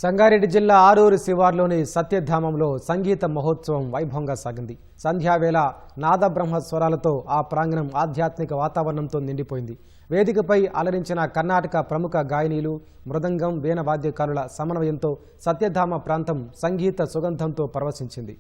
సంగారెడ్డి జిల్లా ఆరూరు శివార్లోని సత్యధామంలో సంగీత మహోత్సవం వైభవంగా సాగింది. సంధ్యావేళ నాదబ్రహ్మ స్వరాలతో ఆ ప్రాంగణం ఆధ్యాత్మిక వాతావరణంతో నిండిపోయింది. వేదికపై అలరించిన కర్ణాటక ప్రముఖ గాయనీలు, మృదంగం, వీణ వాద్యకారుల సమన్వయంతో సత్యధామ ప్రాంతం సంగీత సుగంధంతో పరవశించింది.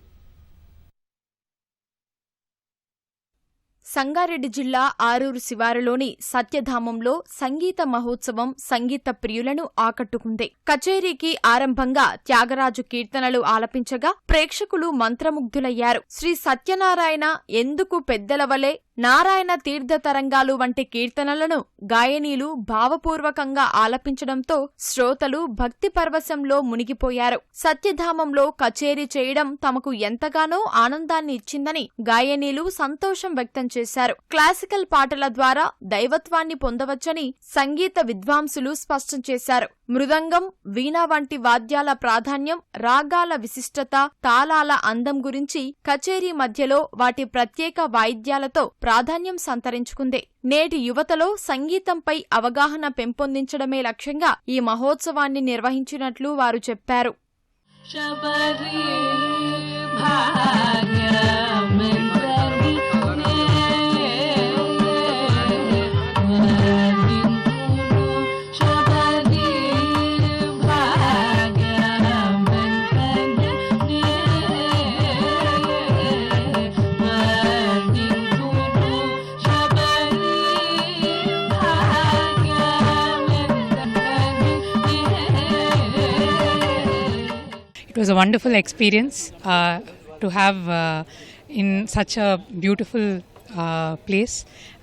సంగారెడ్డి జిల్లా ఆరూరు శివారులోని సత్యధామంలో సంగీత మహోత్సవం సంగీత ప్రియులను ఆకట్టుకుంది. కచేరీకి ఆరంభంగా త్యాగరాజు కీర్తనలు ఆలపించగా ప్రేక్షకులు మంత్రముగ్ధులయ్యారు. శ్రీ సత్యనారాయణ ఎందుకు పెద్దల వలె, నారాయణ తీర్థ తరంగాలు వంటి కీర్తనలను గాయనీలు భావపూర్వకంగా ఆలపించడంతో శ్రోతలు భక్తి పరవశంలో మునిగిపోయారు. సత్యధామంలో కచేరీ చేయడం తమకు ఎంతగానో ఆనందాన్ని ఇచ్చిందని గాయనీలు సంతోషం వ్యక్తం చేశారు. క్లాసికల్ పాటల ద్వారా దైవత్వాన్ని పొందవచ్చని సంగీత విద్వాంసులు స్పష్టం చేశారు. మృదంగం, వీణ వంటి వాద్యాల ప్రాధాన్యం, రాగాల విశిష్టత, తాళాల అందం గురించి కచేరీ మధ్యలో వాటి ప్రత్యేక వాయిద్యాలతో ప్రాధాన్యం సంతరించుకుంది. నేటి యువతలో సంగీతంపై అవగాహన పెంపొందించడమే లక్ష్యంగా ఈ మహోత్సవాన్ని నిర్వహించినట్లు వారు చెప్పారు. It was a wonderful experience to have in such a beautiful place,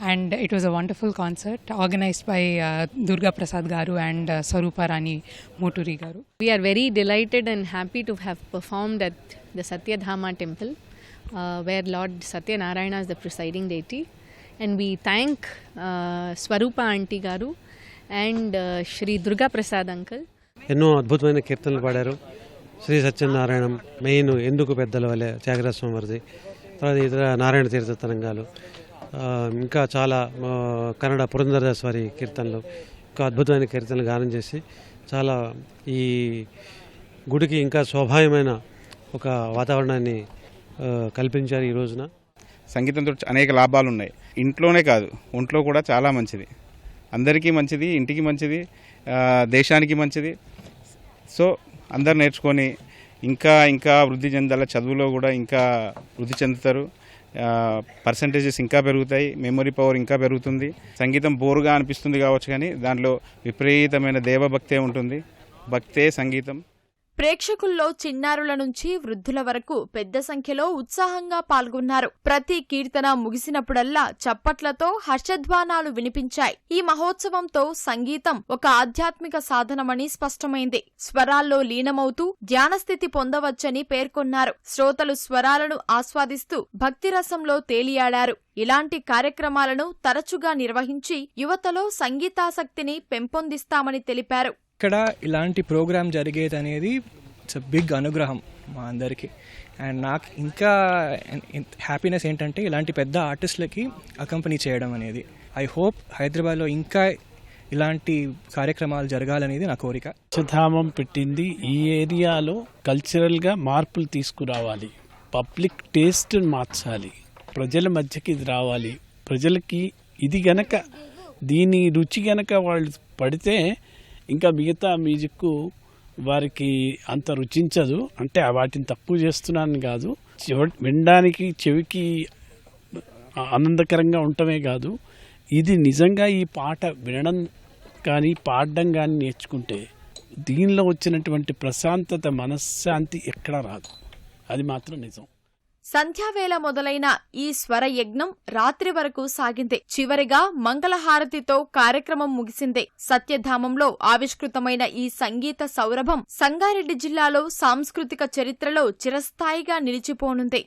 and it was a wonderful concert organized by Durga Prasad Garu and Swarupa Rani Moturi Garu. We are very delighted and happy to have performed at the Satyadhama temple where Lord Satyanarayana is the presiding deity, and we thank Swarupa Aunty Garu and Shri Durga Prasad uncle. ఎన్నో అద్భుతమైన కీర్తనలు పాడారు. Shri Satyanarayanam main ఎందుకు పెద్దల వలె త్యాగరాజ స్వామి వారిది, తర్వాత ఇతర నారాయణ తీర్థ తరంగాలు, ఇంకా చాలా కన్నడ పురంధరదాస్ వారి కీర్తనలు, ఇంకా అద్భుతమైన కీర్తనలు గానం చేసి చాలా ఈ గుడికి ఇంకా శోభాయమైన ఒక వాతావరణాన్ని కల్పించారు. ఈ రోజున సంగీతంతో అనేక లాభాలు ఉన్నాయి. ఇంట్లోనే కాదు, ఒంట్లో కూడా చాలా మంచిది, అందరికీ మంచిది, ఇంటికి మంచిది, దేశానికి మంచిది. సో అందరు నేర్చుకొని ఇంకా ఇంకా వృద్ధి చెందాల, చదువులో కూడా ఇంకా వృద్ధి చెందుతారు, పర్సంటేజెస్ ఇంకా పెరుగుతాయి, మెమొరీ పవర్ ఇంకా పెరుగుతుంది. సంగీతం బోరుగా అనిపిస్తుంది కావచ్చు, కానీ దాంట్లో విపరీతమైన దేవభక్తే ఉంటుంది. భక్తే సంగీతం. ప్రేక్షకుల్లో చిన్నారుల నుంచి వృద్ధుల వరకు పెద్ద సంఖ్యలో ఉత్సాహంగా పాల్గొన్నారు. ప్రతి కీర్తన ముగిసినప్పుడల్లా చప్పట్లతో హర్షధ్వానాలు వినిపించాయి. ఈ మహోత్సవంతో సంగీతం ఒక ఆధ్యాత్మిక సాధనమని స్పష్టమైంది. స్వరాల్లో లీనమవుతూ ధ్యానస్థితి పొందవచ్చని పేర్కొన్నారు. శ్రోతలు స్వరాలను ఆస్వాదిస్తూ భక్తిరసంలో తేలియాడారు. ఇలాంటి కార్యక్రమాలను తరచుగా నిర్వహించి యువతలో సంగీతాసక్తిని పెంపొందిస్తామని తెలిపారు. ఇక్కడ ఇలాంటి ప్రోగ్రాం జరిగేది అనేది ఇట్స్ బిగ్ అనుగ్రహం మా అందరికీ. అండ్ నాకు ఇంకా హ్యాపీనెస్ ఏంటంటే ఇలాంటి పెద్ద ఆర్టిస్టులకి అకంపెనీ చేయడం అనేది. ఐ హోప్ హైదరాబాద్లో ఇంకా ఇలాంటి కార్యక్రమాలు జరగాలనేది నా కోరిక. సత్యధామం పెట్టింది ఈ ఏరియాలో కల్చరల్గా మార్పులు తీసుకురావాలి, పబ్లిక్ టేస్ట్ మార్చాలి, ప్రజల మధ్యకి ఇది రావాలి. ప్రజలకి ఇది గనక, దీని రుచి గనక వాళ్ళు పడితే ఇంకా మిగతా మ్యూజిక్ వారికి అంత రుచించదు. అంటే వాటిని తక్కువ చేస్తున్నాను కాదు, వినడానికి చెవికి ఆనందకరంగా ఉండటమే కాదు, ఇది నిజంగా ఈ పాట వినడం కానీ పాడడం కానీ నేర్చుకుంటే దీనిలో వచ్చినటువంటి ప్రశాంతత, మనశ్శాంతి ఎక్కడా రాదు. అది మాత్రం నిజం. సంధ్యావేళ మొదలైన ఈ స్వరయజ్ఞం రాత్రి వరకు సాగింది. చివరిగా మంగళహారతితో కార్యక్రమం ముగిసింది. సత్యధామంలో ఆవిష్కృతమైన ఈ సంగీత సౌరభం సంగారెడ్డి జిల్లాలో సాంస్కృతిక చరిత్రలో చిరస్థాయిగా నిలిచిపోనుంది.